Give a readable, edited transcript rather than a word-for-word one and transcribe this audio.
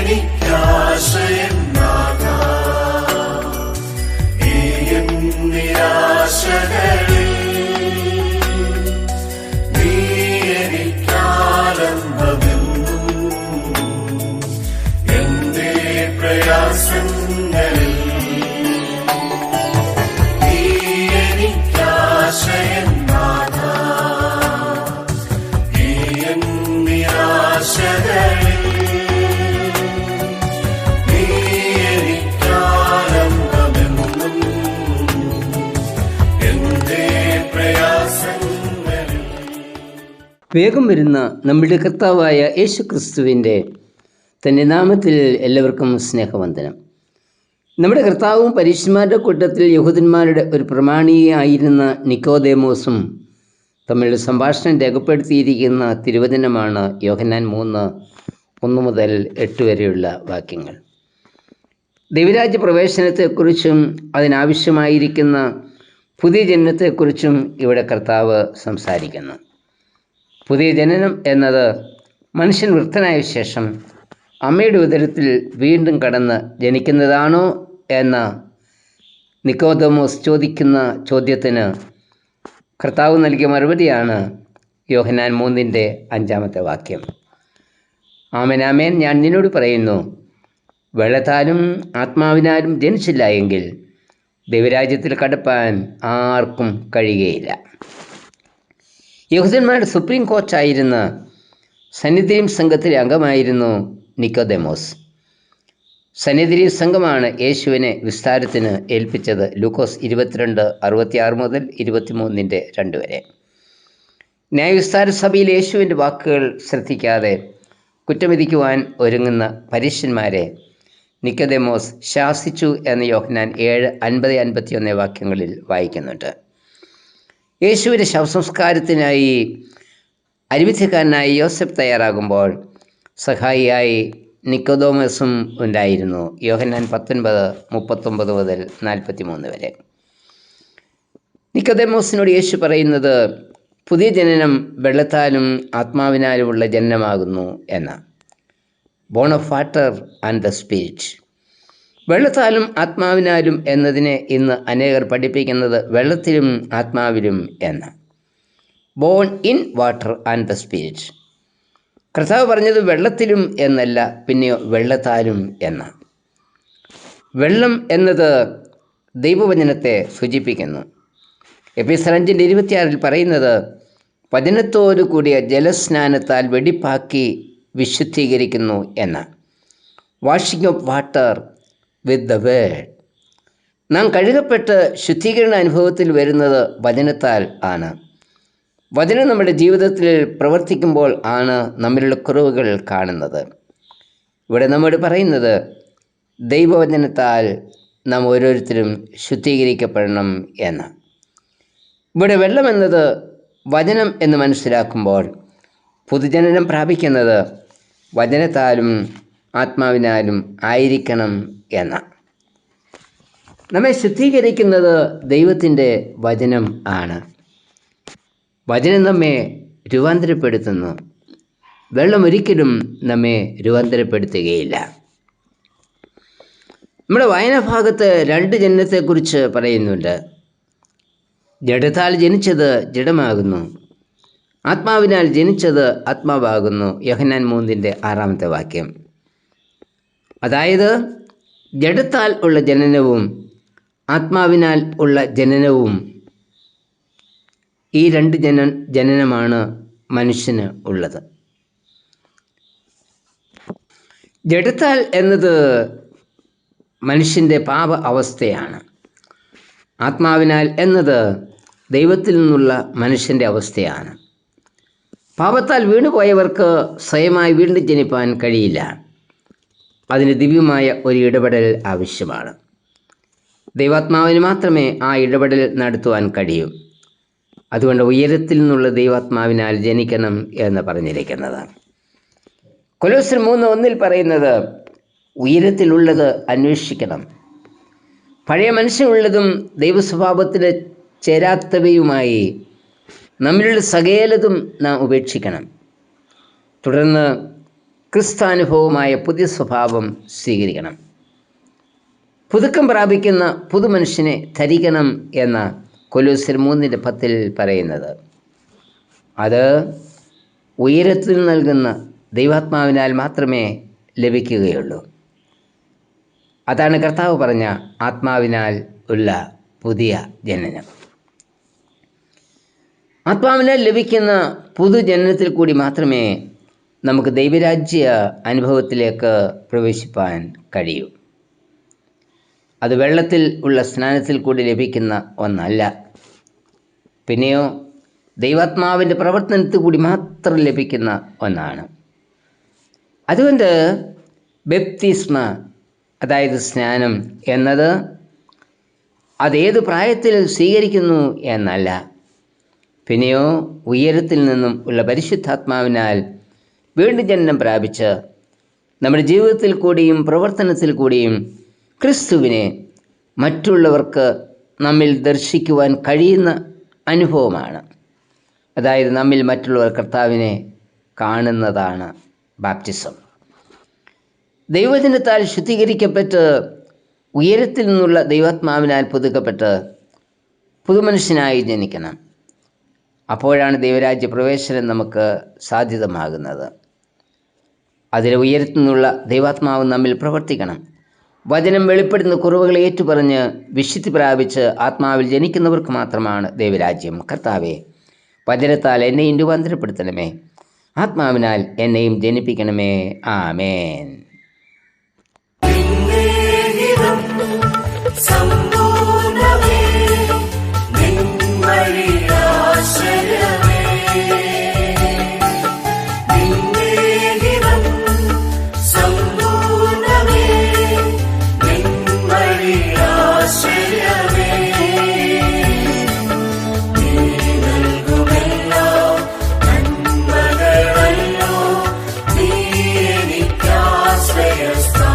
എനിക്കാശ്രയം നാഥാ, ഈ എൻ നിരാശകളിൽ നീ എനിക്കാലംബമെന്നും എന്റെ പ്രയാസങ്ങളിൽ നീ എനിക്കാശ്രയം നാഥാ, ഈ എൻ നിരാശകളിൽ വേഗം വരുന്ന നമ്മുടെ കർത്താവായ യേശു ക്രിസ്തുവിൻ്റെ തൻ്റെ നാമത്തിൽ എല്ലാവർക്കും സ്നേഹവന്ദനം. നമ്മുടെ കർത്താവും പരീശന്മാരുടെ കൂട്ടത്തിൽ യഹൂദന്മാരുടെ ഒരു പ്രമാണിയായിരുന്ന നിക്കോദേമോസും തമ്മിലുള്ള സംഭാഷണം രേഖപ്പെടുത്തിയിരിക്കുന്ന തിരുവചനമാണ് യോഹന്നാൻ 3:1 മുതൽ 8 വരെയുള്ള വാക്യങ്ങൾ. ദൈവരാജ്യ പ്രവേശനത്തെക്കുറിച്ചും അതിനാവശ്യമായിരിക്കുന്ന പുതിയ ജനനത്തെക്കുറിച്ചും ഇവിടെ കർത്താവ് സംസാരിക്കുന്നു. പുതിയ ജനനം എന്നത് മനുഷ്യൻ വൃദ്ധനായ ശേഷം അമ്മയുടെ ഉദരത്തിൽ വീണ്ടും കടന്ന് ജനിക്കുന്നതാണോ എന്ന നിക്കോദെമോസ് ചോദിക്കുന്ന ചോദ്യത്തിന് കർത്താവ് നൽകിയ മറുപടിയാണ് യോഹന്നാൻ 3:5 വാക്യം. ആമേൻ ആമേൻ, ഞാൻ നിന്നോട് പറയുന്നു, വെള്ളത്താലും ആത്മാവിനാലും ജനിച്ചില്ല എങ്കിൽ ദൈവരാജ്യത്തിൽ കടപ്പാൻ ആർക്കും കഴിയുകയില്ല. യഹൂദന്മാരുടെ സുപ്രീം കോർട്ടായിരുന്ന സന്നിധിരീം സംഘത്തിലെ അംഗമായിരുന്നു നിക്കോദേമോസ്. സന്നിധിരീം സംഘമാണ് യേശുവിനെ വിസ്താരത്തിന് ഏൽപ്പിച്ചത്. ലൂക്കോസ് 22:66 മുതൽ 23:2 വരെ. ന്യായവിസ്താര സഭയിൽ യേശുവിൻ്റെ വാക്കുകൾ ശ്രദ്ധിക്കാതെ കുറ്റവിധിക്കുവാൻ ഒരുങ്ങുന്ന പരീശന്മാരെ നിക്കോദേമോസ് ശാസിച്ചു എന്ന് യോഹന്നാൻ 7:50-51 വാക്യങ്ങളിൽ വായിക്കുന്നുണ്ട്. യേശുവിൻ്റെ ശവസംസ്കാരത്തിനായി അരിവിധ്യക്കാരനായി യോസഫ് തയ്യാറാകുമ്പോൾ സഹായിയായി നിക്കോദേമോസും ഉണ്ടായിരുന്നു. യോഹന്നാൻ 19:39 മുതൽ 43 വരെ. നിക്കോദേമോസിനോട് യേശു പറയുന്നത് പുതിയ ജനനം വെള്ളത്താലും ആത്മാവിനാലുമുള്ള ജനനമാകുന്നു എന്ന born of water and the spirit. വെള്ളത്താലും ആത്മാവിനാലും എന്നതിനെ ഇന്ന് അനേകർ പഠിപ്പിക്കുന്നത് വെള്ളത്തിലും ആത്മാവിലും എന്ന്. Born in water and the spirit. കർത്താവ് പറഞ്ഞത് വെള്ളത്തിലും എന്നല്ല, പിന്നെയോ വെള്ളത്താലും എന്ന. വെള്ളം എന്നത് ദൈവവചനത്തെ സൂചിപ്പിക്കുന്നു. എഫേസ്യർ 5:26 പറയുന്നത് വചനത്തോടു കൂടിയ ജലസ്നാനത്താൽ വെടിപ്പാക്കി വിശുദ്ധീകരിക്കുന്നു എന്ന. Washing of water with the word. നാം കഴുകപ്പെട്ട് ശുദ്ധീകരണ അനുഭവത്തിൽ വരുന്നത് വചനത്താൽ ആണ്. വചനം നമ്മുടെ ജീവിതത്തിൽ പ്രവർത്തിക്കുമ്പോൾ ആണ് നമ്മിലുള്ള കുറവുകൾ കാണുന്നത്. ഇവിടെ നമ്മോട് പറയുന്നത് ദൈവവചനത്താൽ നാം ഓരോരുത്തരും ശുദ്ധീകരിക്കപ്പെടണം എന്ന്. ഇവിടെ വെള്ളം എന്നത് വചനം എന്ന് മനസ്സിലാക്കുമ്പോൾ പുതുജനനം പ്രാപിക്കുന്നത് വചനത്താലും ആത്മാവിനാലും ആയിരിക്കണം എന്ന. നമ്മെ ശുദ്ധീകരിക്കുന്നത് ദൈവത്തിൻ്റെ വചനം ആണ്. വചനം നമ്മെ രൂപാന്തരപ്പെടുത്തുന്നു. വെള്ളം ഒരിക്കലും നമ്മെ രൂപാന്തരപ്പെടുത്തുകയില്ല. നമ്മുടെ വായനാഭാഗത്ത് 2 ജനനത്തെക്കുറിച്ച് പറയുന്നുണ്ട്. ജഡത്താൽ ജനിച്ചത് ജഡമാകുന്നു, ആത്മാവിനാൽ ജനിച്ചത് ആത്മാവാകുന്നു. യോഹന്നാൻ 3:6 വാക്യം. അതായത് ജഡത്താൽ ഉള്ള ജനനവും ആത്മാവിനാൽ ഉള്ള ജനനവും, ഈ 2 ജനനമാണ് മനുഷ്യന് ഉള്ളത്. ജഡത്താൽ എന്നത് മനുഷ്യൻ്റെ പാപ അവസ്ഥയാണ്. ആത്മാവിനാൽ എന്നത് ദൈവത്തിൽ നിന്നുള്ള മനുഷ്യൻ്റെ അവസ്ഥയാണ്. പാപത്താൽ വീണുപോയവർക്ക് സ്വയമായി വീണ്ടും ജനിപ്പാൻ കഴിയില്ല. അതിന് ദിവ്യമായ ഒരു ഇടപെടൽ ആവശ്യമാണ്. ദൈവാത്മാവിന് മാത്രമേ ആ ഇടപെടൽ നടത്തുവാൻ കഴിയൂ. അതുകൊണ്ട് ഉയരത്തിൽ നിന്നുള്ള ദൈവാത്മാവിനാൽ ജനിക്കണം എന്ന് പറഞ്ഞിരിക്കുന്നത്. കൊലോസ്യർ 3:1 പറയുന്നത് ഉയരത്തിലുള്ളത് അന്വേഷിക്കണം. പഴയ മനുഷ്യനുള്ളതും ദൈവസ്വഭാവത്തിന് ചേരാത്തവയുമായി നമ്മിലുള്ള സകലതും നാം ഉപേക്ഷിക്കണം. തുടർന്ന് ക്രിസ്താനുഭവമായ പുതിയ സ്വഭാവം സ്വീകരിക്കണം. പുതുക്കം പ്രാപിക്കുന്ന പുതുമനുഷ്യനെ ധരിക്കണം എന്ന കൊലോസ്യർ 3:10 പറയുന്നത്. അത് ഉയരത്തിൽ നൽകുന്ന ദൈവാത്മാവിനാൽ മാത്രമേ ലഭിക്കുകയുള്ളൂ. അതാണ് കർത്താവ് പറഞ്ഞ ആത്മാവിനാൽ ഉള്ള പുതിയ ജനനം. ആത്മാവിനാൽ ലഭിക്കുന്ന പുതുജനനത്തിൽ കൂടി മാത്രമേ നമുക്ക് ദൈവരാജ്യ അനുഭവത്തിലേക്ക് പ്രവേശിപ്പാൻ കഴിയൂ. അത് വെള്ളത്തിൽ ഉള്ള സ്നാനത്തിൽ കൂടി ലഭിക്കുന്ന ഒന്നല്ല. പിന്നെയോ ദൈവാത്മാവിൻ്റെ പ്രവർത്തനത്തിൽ കൂടി മാത്രം ലഭിക്കുന്ന ഒന്നാണ്. അതുകൊണ്ട് ബപ്തിസ്മ, അതായത് സ്നാനം എന്നത് അതേത് പ്രായത്തിൽ സ്വീകരിക്കുന്നു എന്നല്ല, പിന്നെയോ ഉയരത്തിൽ നിന്നും ഉള്ള പരിശുദ്ധാത്മാവിനാൽ വീണ്ടും ജനനം പ്രാപിച്ച് നമ്മുടെ ജീവിതത്തിൽ കൂടിയും പ്രവർത്തനത്തിൽ കൂടിയും ക്രിസ്തുവിനെ മറ്റുള്ളവർക്ക് നമ്മിൽ ദർശിക്കുവാൻ കഴിയുന്ന അനുഭവമാണ്. അതായത് നമ്മിൽ മറ്റുള്ളവർ കർത്താവിനെ കാണുന്നതാണ് ബാപ്റ്റിസം. ദൈവജനത്താൽ ശുദ്ധീകരിക്കപ്പെട്ട് ഉയരത്തിൽ നിന്നുള്ള ദൈവാത്മാവിനാൽ പുതുക്കപ്പെട്ട് പുതുമനുഷ്യനായി ജനിക്കണം. അപ്പോഴാണ് ദൈവരാജ്യ പ്രവേശനം നമുക്ക് സാധ്യതമാകുന്നത്. അതിലെ ഉയരത്തിൽ നിന്നുള്ള ദൈവാത്മാവ് നമ്മിൽ പ്രവർത്തിക്കണം. വചനം വെളിപ്പെടുന്ന കുറവുകളെ ഏറ്റുപറഞ്ഞ് വിശുദ്ധി പ്രാപിച്ച് ആത്മാവിൽ ജനിക്കുന്നവർക്ക് മാത്രമാണ് ദൈവരാജ്യം. കർത്താവേ, വചനത്താൽ എന്നെയും രൂപാന്തരപ്പെടുത്തണമേ, ആത്മാവിനാൽ എന്നെയും ജനിപ്പിക്കണമേ. ആമേൻ. Yes.